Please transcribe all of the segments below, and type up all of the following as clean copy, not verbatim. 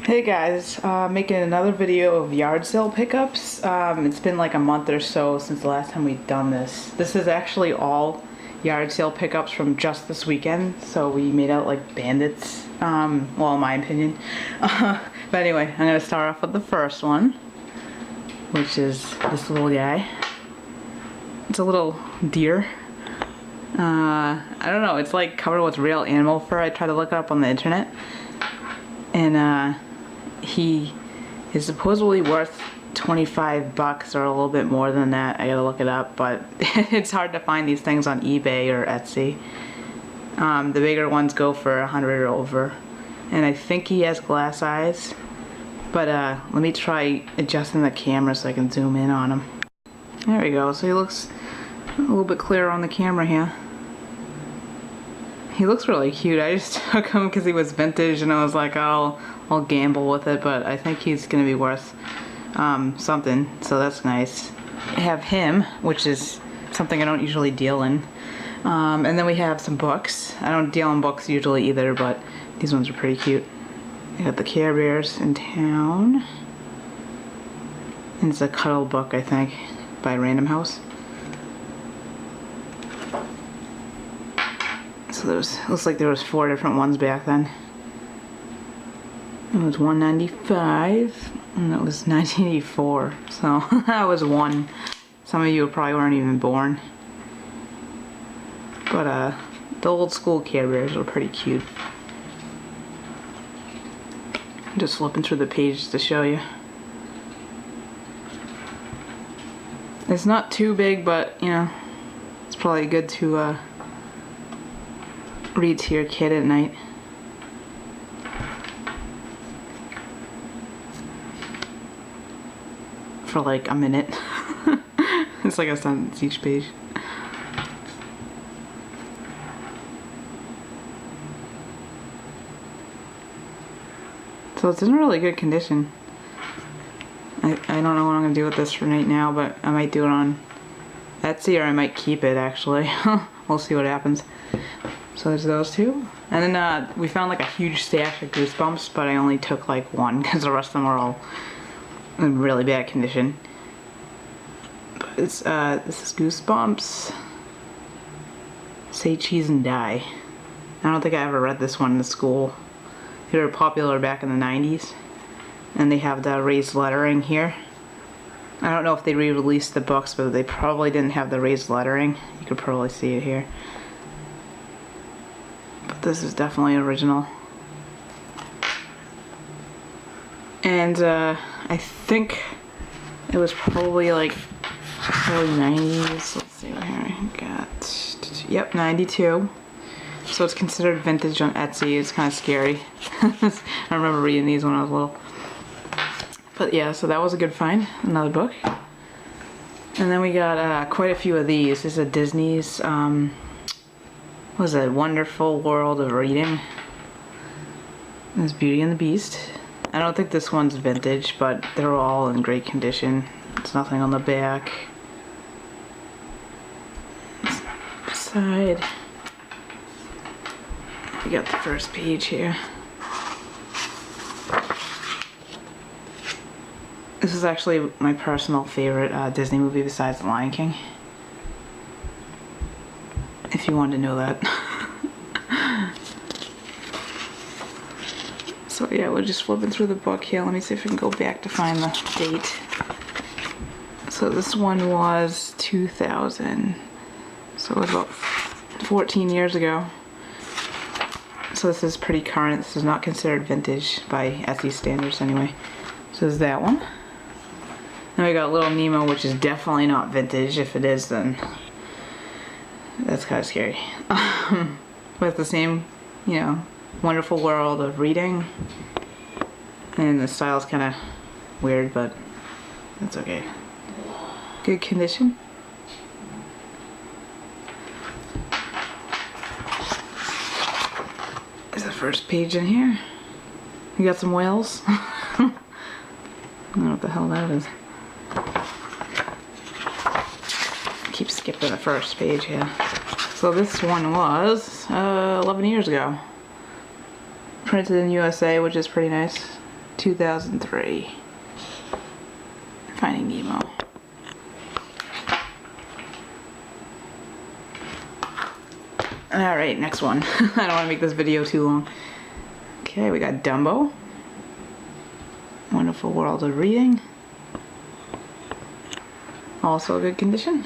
Hey guys, making another video of yard sale pickups. It's been like a month or so since the last time we've done this. This is actually all yard sale pickups from just this weekend, so we made out like bandits, well in my opinion. But anyway, I'm going to start off with the first one, which is this little guy. It's a little deer. I don't know, it's like covered with real animal fur. I tried to look it up on the internet. And he is supposedly worth 25 bucks or a little bit more than that. I gotta look it up, but it's hard to find these things on eBay or Etsy. The bigger ones go for 100 or over. And I think he has glass eyes. But let me try adjusting the camera so I can zoom in on him. There we go. So he looks a little bit clearer on the camera here. He looks really cute. I just took him because he was vintage and I was like, oh, I'll gamble with it, but I think he's going to be worth something, so that's nice. I have him, which is something I don't usually deal in. And then we have some books. I don't deal in books usually either, but these ones are pretty cute. We got the Care Bears in Town. And it's a Cuddle Book, I think, by Random House. So looks like there was 4 different ones back then. It was $1.95 and that was 1984. So that was one. Some of you probably weren't even born. But the old school Care Bears are pretty cute. I'm just flipping through the page to show you. It's not too big, but you know, it's probably good to read to your kid at night. For like a minute. It's like a sentence each page. So it's in really good condition. I don't know what I'm gonna do with this for right now, but I might do it on Etsy or I might keep it actually. We'll see what happens. So there's those two. And then we found like a huge stash of Goosebumps, but I only took like one because the rest of them were all in really bad condition. But it's this is Goosebumps. Say Cheese and Die. I don't think I ever read this one in school. They were popular back in the 90s. And they have the raised lettering here. I don't know if they re-released the books, but they probably didn't have the raised lettering. You could probably see it here. But this is definitely original. And I think it was probably like early 90s. Let's see what here I got. Yep, 92. So it's considered vintage on Etsy. It's kind of scary. I remember reading these when I was little. But yeah, so that was a good find. Another book. And then we got quite a few of these. This is a Disney's, what was it? Wonderful World of Reading. There's Beauty and the Beast. I don't think this one's vintage, but they're all in great condition. There's nothing on the back. Side. We got the first page here. This is actually my personal favorite Disney movie besides The Lion King. If you wanted to know that. So yeah, we're just flipping through the book here. Let me see if I can go back to find the date. So this one was 2000. So it was about 14 years ago. So this is pretty current. This is not considered vintage by Etsy standards anyway. So there's that one. Then we got Little Nemo, which is definitely not vintage. If it is, then that's kind of scary. But it's the same, you know, wonderful world of reading. And the style's kind of weird, but that's okay. Good condition. There's the first page in here. We got some whales. I don't know what the hell that is. Keep skipping the first page here. So this one was 11 years ago. Printed in USA, which is pretty nice. 2003. Finding Nemo. Alright, next one. I don't want to make this video too long. Okay, we got Dumbo. Wonderful World of Reading. Also good condition.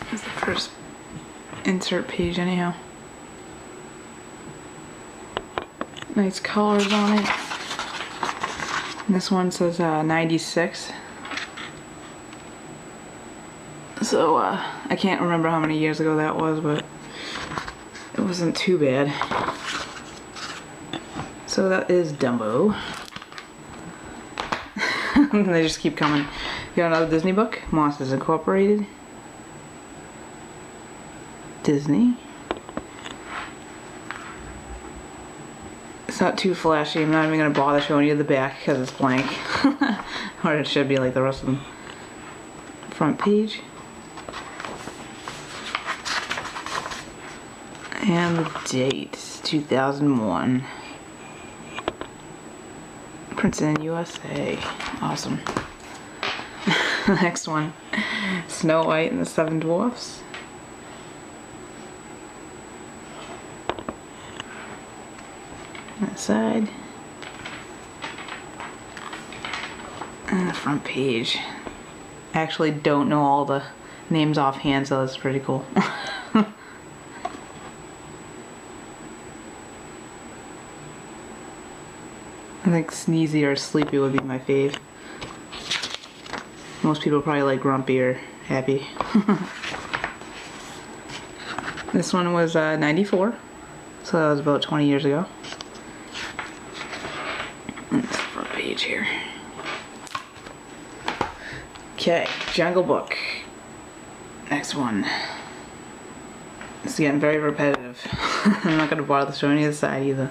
That's the first insert page anyhow. Nice colors on it. And this one says 96. So I can't remember how many years ago that was, but it wasn't too bad. So that is Dumbo. They just keep coming. You got another Disney book, Monsters Incorporated. Disney. It's not too flashy. I'm not even going to bother showing you the back because it's blank. Or it should be like the rest of them. Front page. And the date, 2001. Princeton, USA. Awesome. Next one, Snow White and the Seven Dwarfs. That side. And the front page. I actually don't know all the names offhand, so that's pretty cool. I think Sneezy or Sleepy would be my fave. Most people probably like Grumpy or Happy. This one was 94, so that was about 20 years ago. And this front page here. Okay, Jungle Book. Next one. It's getting very repetitive. I'm not going to bother showing you the side either.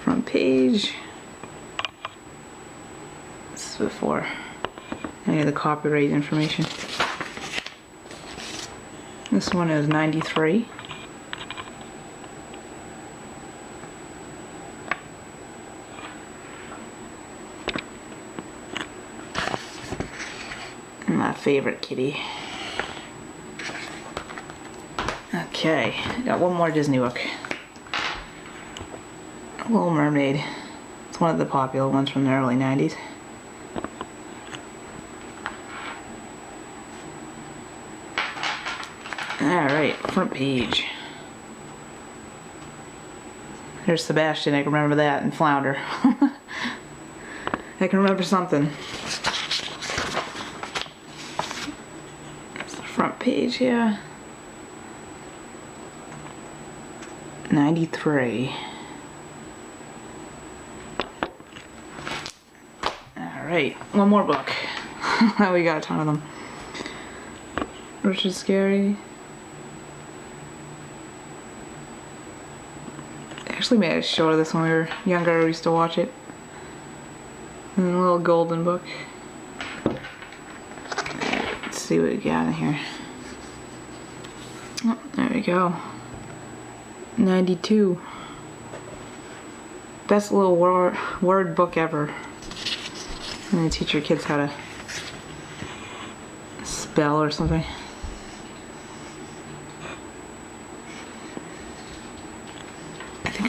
Front page. This is before any of the copyright information. This one is 93. My favorite kitty. Okay, got one more Disney book. Little Mermaid. It's one of the popular ones from the early 90s. Alright, front page. There's Sebastian, I can remember that, and Flounder. I can remember something. That's the front page here. 93. Alright, one more book. We got a ton of them. Richard Scary. Actually made a show of this when we were younger. We used to watch it. And a little golden book. Let's see what we got in here. Oh, there we go. 92. Best little word book ever. And they teach your kids how to spell or something.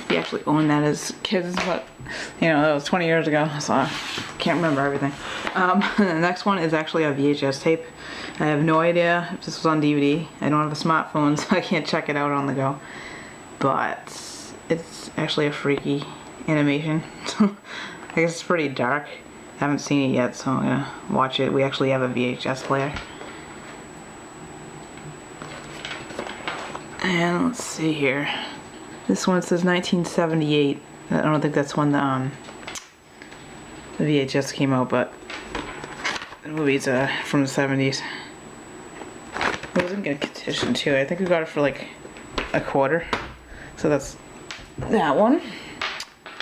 We actually owned that as kids, but you know, that was 20 years ago, so I can't remember everything. The next one is actually a VHS tape. I have no idea if this was on DVD. I don't have a smartphone, so I can't check it out on the go. But it's actually a freaky animation. I guess it's pretty dark. I haven't seen it yet, so I'm gonna watch it. We actually have a VHS player. And let's see here. This one says 1978. I don't think that's when the VHS came out, but the movie's from the 70s. It was in good condition too. I think we got it for like a quarter. So that's that one.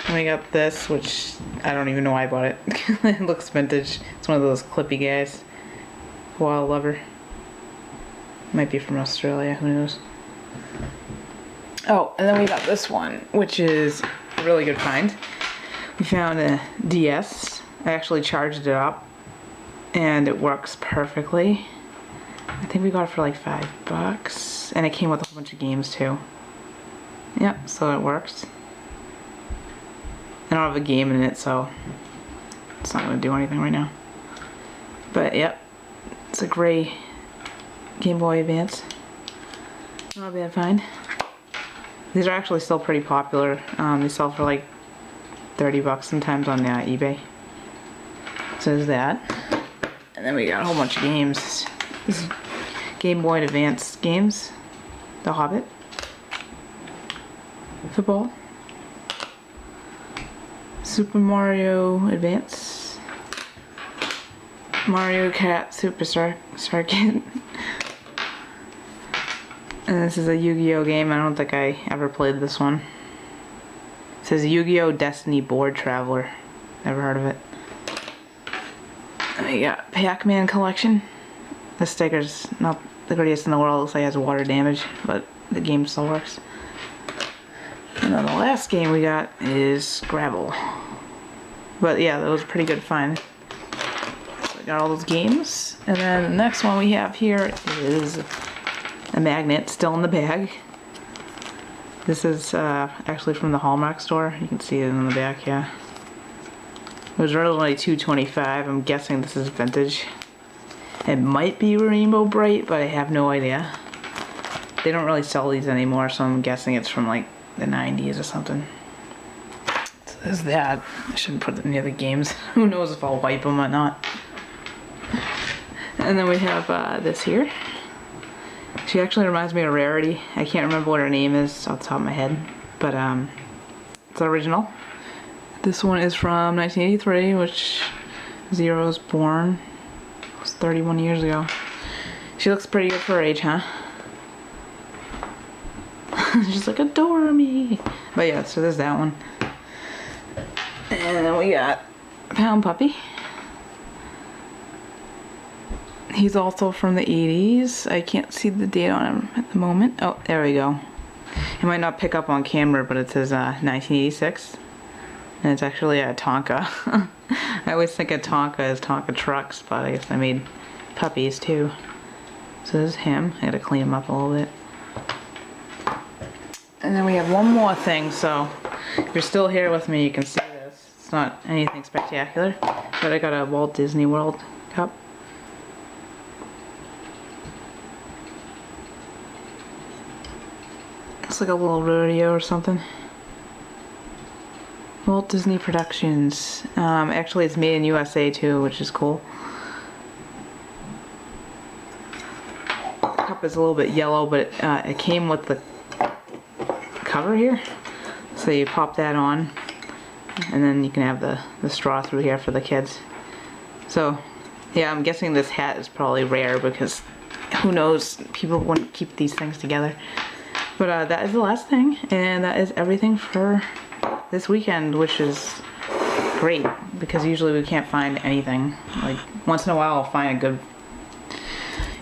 And we got this, which I don't even know why I bought it. It looks vintage. It's one of those clippy guys. Wild Lover. Might be from Australia, who knows. Oh, and then we got this one, which is a really good find. We found a DS. I actually charged it up, and it works perfectly. I think we got it for like $5, and it came with a whole bunch of games too. Yep, so it works. I don't have a game in it, so it's not gonna do anything right now. But yep, it's a gray Game Boy Advance. Not a bad find. These are actually still pretty popular. They sell for like $30 sometimes on eBay. So there's that. And then we got a whole bunch of games. This is Game Boy Advance games. The Hobbit. Football. Super Mario Advance. Mario Kart Super Circuit. And this is a Yu-Gi-Oh game. I don't think I ever played this one. It says Yu-Gi-Oh! Destiny Board Traveler. Never heard of it. And we got Pac-Man collection. The sticker's not the greatest in the world. Looks like it has water damage, but the game still works. And then the last game we got is Scrabble. But yeah, that was a pretty good find. So we got all those games. And then the next one we have here is a magnet still in the bag. This is actually from the Hallmark store. You can see it in the back, yeah. It was originally $2.25. I'm guessing this is vintage. It might be Rainbow Bright, but I have no idea. They don't really sell these anymore, so I'm guessing it's from like the 90s or something. So there's that. I shouldn't put it near the games. Who knows if I'll wipe them or not. And then we have this here. She actually reminds me of Rarity. I can't remember what her name is off the top of my head, but it's original. This one is from 1983, which Zero's born. It was 31 years ago. She looks pretty good for her age, huh? She's like, adore me. But yeah, so there's that one. And then we got Pound Puppy. He's also from the 80s. I can't see the date on him at the moment. Oh, there we go. It might not pick up on camera, but it says 1986. And it's actually a Tonka. I always think of Tonka as Tonka trucks, but I guess I made puppies too. So this is him. I gotta clean him up a little bit. And then we have one more thing, so if you're still here with me, you can see this. It's not anything spectacular, but I got a Walt Disney World cup. It's like a little rodeo or something. Walt Disney Productions. Actually, it's made in USA too, which is cool. The cup is a little bit yellow, but it came with the cover here. So you pop that on, and then you can have the straw through here for the kids. So, yeah, I'm guessing this hat is probably rare because who knows, people wouldn't keep these things together. But that is the last thing, and that is everything for this weekend, which is great because usually we can't find anything. Like once in a while I'll find a good,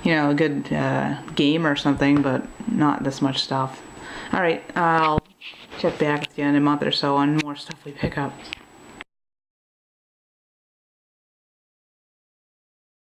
a good game or something, but not this much stuff. Alright, I'll check back with you in a month or so on more stuff we pick up.